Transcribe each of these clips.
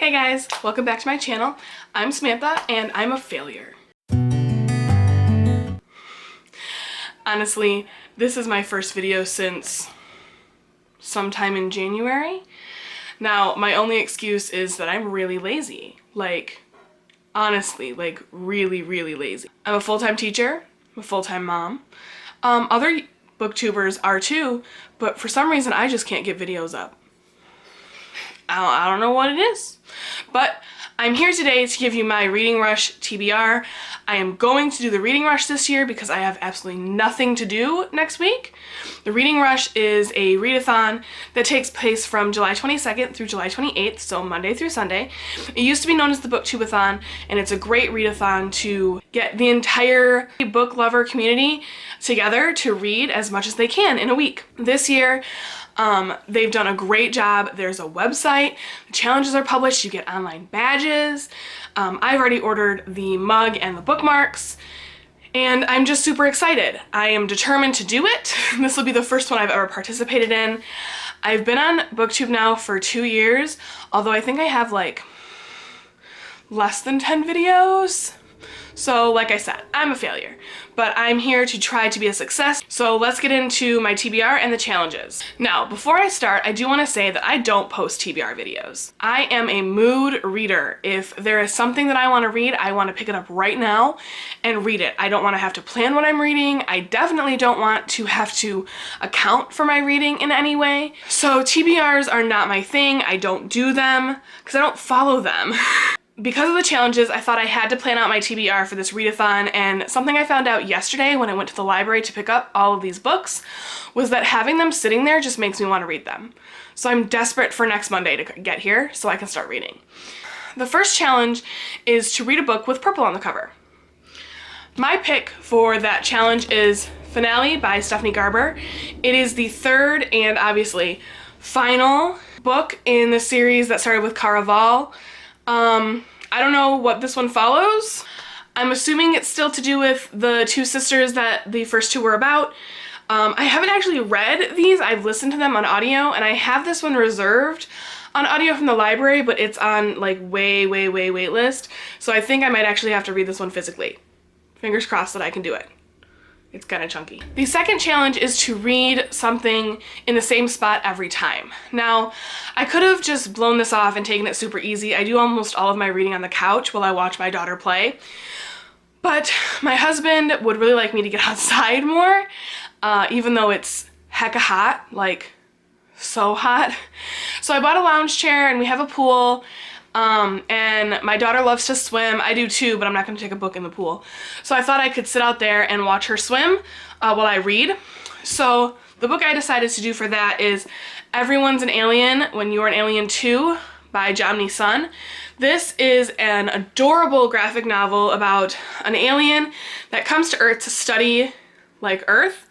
Hey guys, welcome back to my channel. I'm Samantha and I'm a failure. Honestly, this is my first video since sometime in January. Now, my only excuse is that I'm really lazy. Like, honestly, like really lazy. I'm a full-time teacher, I'm a full-time mom. Other booktubers are too, but for some reason I just can't get videos up. I don't know what it is, but I'm here today to give you my Reading Rush TBR. I am going to do the Reading Rush this year because I have absolutely nothing to do next week. The Reading Rush is a readathon that takes place from July 22nd through July 28th, so Monday through Sunday. It used to be known as the Booktubeathon, and it's a great readathon to get the entire book lover community together to read as much as they can in a week. This year, they've done a great job. There's a website, the challenges are published, you get online badges. I've already ordered the mug and the bookmarks, and I'm just super excited. I am determined to do it. This will be the first one I've ever participated in. I've been on BookTube now for 2 years, although I think I have like less than 10 videos. So like I said, I'm a failure, but I'm here to try to be a success. So let's get into my TBR and the challenges. Now, before I start, I do want to say that I don't post TBR videos. I am a mood reader. If there is something that I want to read, I want to pick it up right now and read it. I don't want to have to plan what I'm reading. I definitely don't want to have to account for my reading in any way. So TBRs are not my thing. I don't do them because I don't follow them. Because of the challenges, I thought I had to plan out my TBR for this readathon, and something I found out yesterday when I went to the library to pick up all of these books was that having them sitting there just makes me want to read them. So I'm desperate for next Monday to get here so I can start reading. The first challenge is to read a book with purple on the cover. My pick for that challenge is Finale by Stephanie Garber. It is the third and obviously final book in the series that started with Caraval. I don't know what this one follows. I'm assuming it's still to do with the two sisters that the first two were about. I haven't actually read these. I've listened to them on audio, and I have this one reserved on audio from the library, but it's on like way wait list. So I think I might actually have to read this one physically. Fingers crossed that I can do it. It's kind of chunky. The second challenge is to read something in the same spot every time. Now, I could have just blown this off and taken it super easy. I do almost all of my reading on the couch while I watch my daughter play. But my husband would really like me to get outside more, even though it's hecka hot, like so hot. So I bought a lounge chair and we have a pool. And my daughter loves to swim. I do too, but I'm not going to take a book in the pool. So I thought I could sit out there and watch her swim while I read. So the book I decided to do for that is Everyone's an Alien When You're an Alien Too by Jomny Sun. This is an adorable graphic novel about an alien that comes to Earth to study like Earth.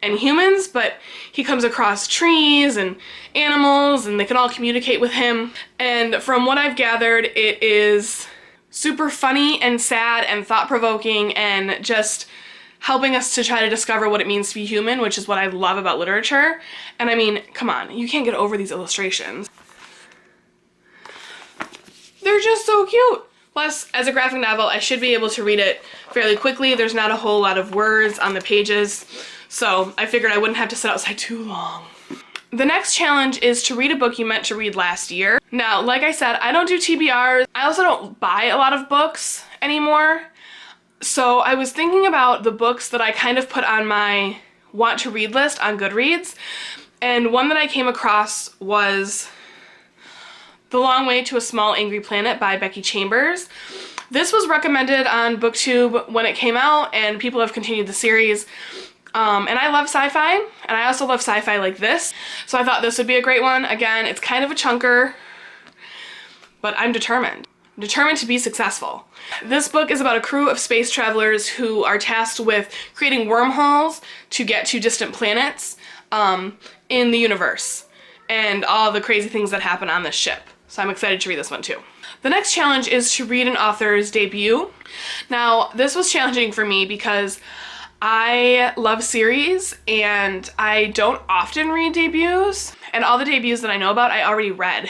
And humans, but he comes across trees and animals and they can all communicate with him. And from what I've gathered, it is super funny and sad and thought-provoking and just helping us to try to discover what it means to be human, which is what I love about literature. And I mean, come on, you can't get over these illustrations. They're just so cute. Plus, as a graphic novel, I should be able to read it fairly quickly. There's not a whole lot of words on the pages. So I figured I wouldn't have to sit outside too long. The next challenge is to read a book you meant to read last year. Now, like I said, I don't do TBRs. I also don't buy a lot of books anymore. So I was thinking about the books that I kind of put on my want to read list on Goodreads. And one that I came across was The Long Way to a Small Angry Planet by Becky Chambers. This was recommended on BookTube when it came out, and people have continued the series. And I love sci-fi, and I also love sci-fi like this, so I thought this would be a great one. Again, it's kind of a chunker, but I'm determined. I'm determined to be successful. This book is about a crew of space travelers who are tasked with creating wormholes to get to distant planets in the universe, and all the crazy things that happen on this ship. So I'm excited to read this one too. The next challenge is to read an author's debut. Now, this was challenging for me because I love series and I don't often read debuts, and all the debuts that I know about I already read.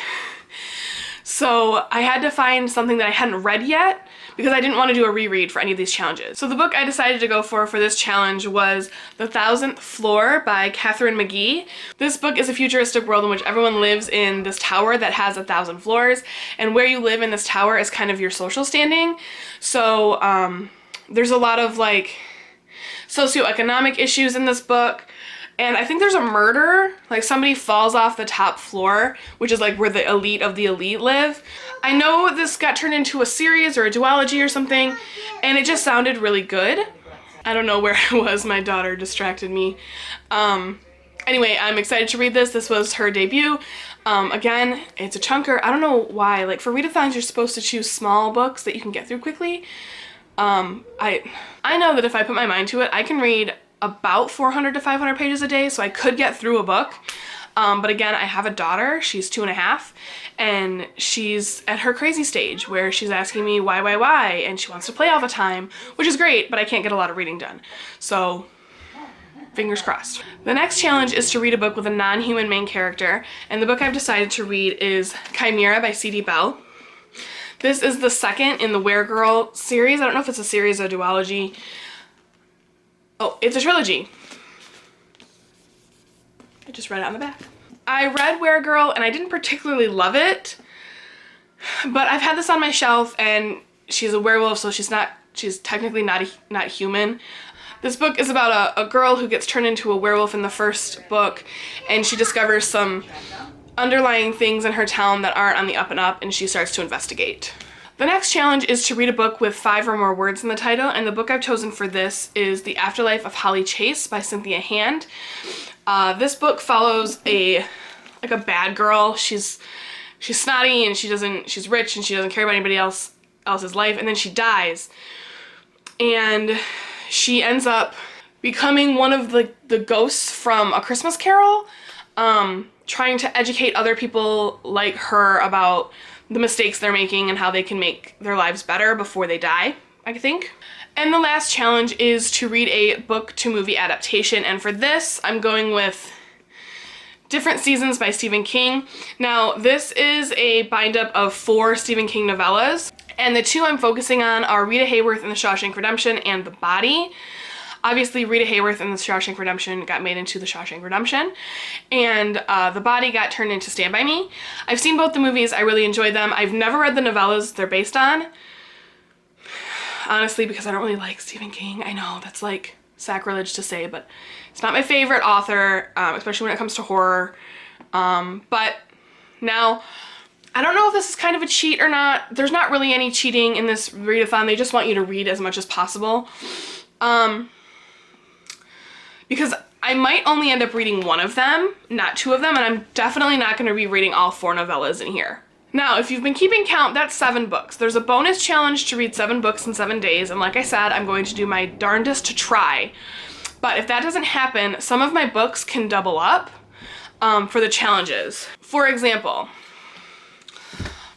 So I had to find something that I hadn't read yet because I didn't want to do a reread for any of these challenges. So the book I decided to go for this challenge was The 1000th Floor by Katharine McGee. This book is a futuristic world in which everyone lives in this tower that has 1,000 floors, and where you live in this tower is kind of your social standing. So there's a lot of like socioeconomic issues in this book. And I think there's a murder, like somebody falls off the top floor, which is like where the elite of the elite live. I know this got turned into a series or a duology or something, and it just sounded really good. I don't know where I was, my daughter distracted me. Anyway, I'm excited to read this. This was her debut. Again, it's a chunker. I don't know why, like for readathons, you're supposed to choose small books that you can get through quickly. I know that if I put my mind to it, I can read about 400 to 500 pages a day, so I could get through a book. But again, I have a daughter, she's 2.5, and she's at her crazy stage where she's asking me why, and she wants to play all the time, which is great, but I can't get a lot of reading done. So, fingers crossed. The next challenge is to read a book with a non-human main character, and the book I've decided to read is Chimera by C.D. Bell. This is the second in the Weregirl series. I don't know if it's a series or duology. Oh, it's a trilogy. I just read it on the back. I read Weregirl and I didn't particularly love it, but I've had this on my shelf and she's a werewolf, so she's technically not human. This book is about a girl who gets turned into a werewolf in the first book, and she discovers some underlying things in her town that aren't on the up and up, and she starts to investigate. The next challenge is to read a book with 5 or more words in the title, and the book I've chosen for this is The Afterlife of Holly Chase by Cynthia Hand. This book follows a bad girl. She's snotty and she's rich and she doesn't care about anybody else's life, and then she dies. And she ends up becoming one of the ghosts from A Christmas Carol, trying to educate other people like her about the mistakes they're making and how they can make their lives better before they die, I think. And the last challenge is to read a book to movie adaptation, and for this I'm going with Different Seasons by Stephen King. Now this is a bind up of 4 Stephen King novellas, and the 2 I'm focusing on are Rita Hayworth in The Shawshank Redemption and The Body. Obviously, Rita Hayworth in The Shawshank Redemption got made into The Shawshank Redemption, and The Body got turned into Stand By Me. I've seen both the movies. I really enjoyed them. I've never read the novellas they're based on, honestly, because I don't really like Stephen King. I know that's like sacrilege to say, but it's not my favorite author, especially when it comes to horror. But now, I don't know if this is kind of a cheat or not. There's not really any cheating in this readathon. They just want you to read as much as possible. Because I might only end up reading 1 of them, not 2 of them, and I'm definitely not going to be reading all 4 novellas in here. Now, if you've been keeping count, that's 7 books. There's a bonus challenge to read 7 books in 7 days, and like I said, I'm going to do my darndest to try. But if that doesn't happen, some of my books can double up for the challenges. For example,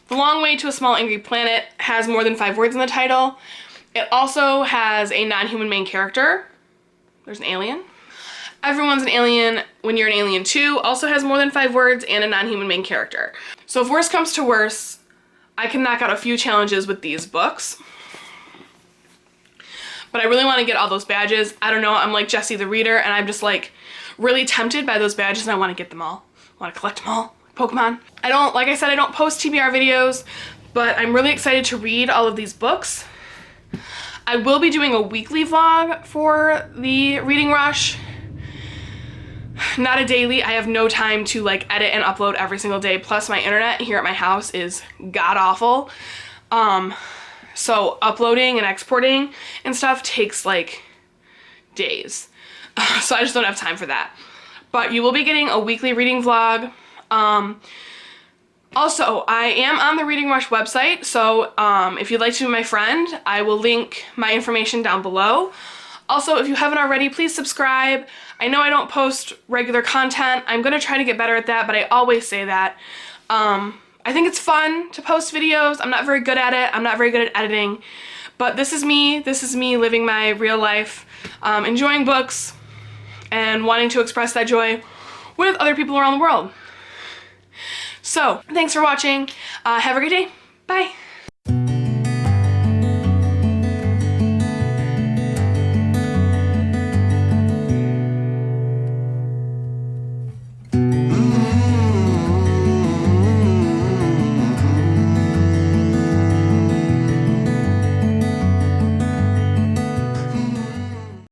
The Long Way to a Small Angry Planet has more than 5 words in the title. It also has a non-human main character. There's an alien. Everyone's an Alien When You're an Alien Too also has more than 5 words and a non-human main character. So if worse comes to worse, I can knock out a few challenges with these books. But I really want to get all those badges. I don't know, I'm like Jessie the Reader, and I'm just like really tempted by those badges and I want to get them all. I want to collect them all. Pokemon. Like I said, I don't post TBR videos, but I'm really excited to read all of these books. I will be doing a weekly vlog for the reading rush. Not a daily. I have no time to like edit and upload every single day. Plus my internet here at my house is god awful. So uploading and exporting and stuff takes like days. So I just don't have time for that. But you will be getting a weekly reading vlog. Also, I am on the Reading Rush website, so if you'd like to be my friend, I will link my information down below. Also, if you haven't already, please subscribe. I know I don't post regular content. I'm going to try to get better at that, but I always say that. I think it's fun to post videos. I'm not very good at it. I'm not very good at editing. But this is me. This is me living my real life, enjoying books, and wanting to express that joy with other people around the world. So thanks for watching. Have a great day. Bye.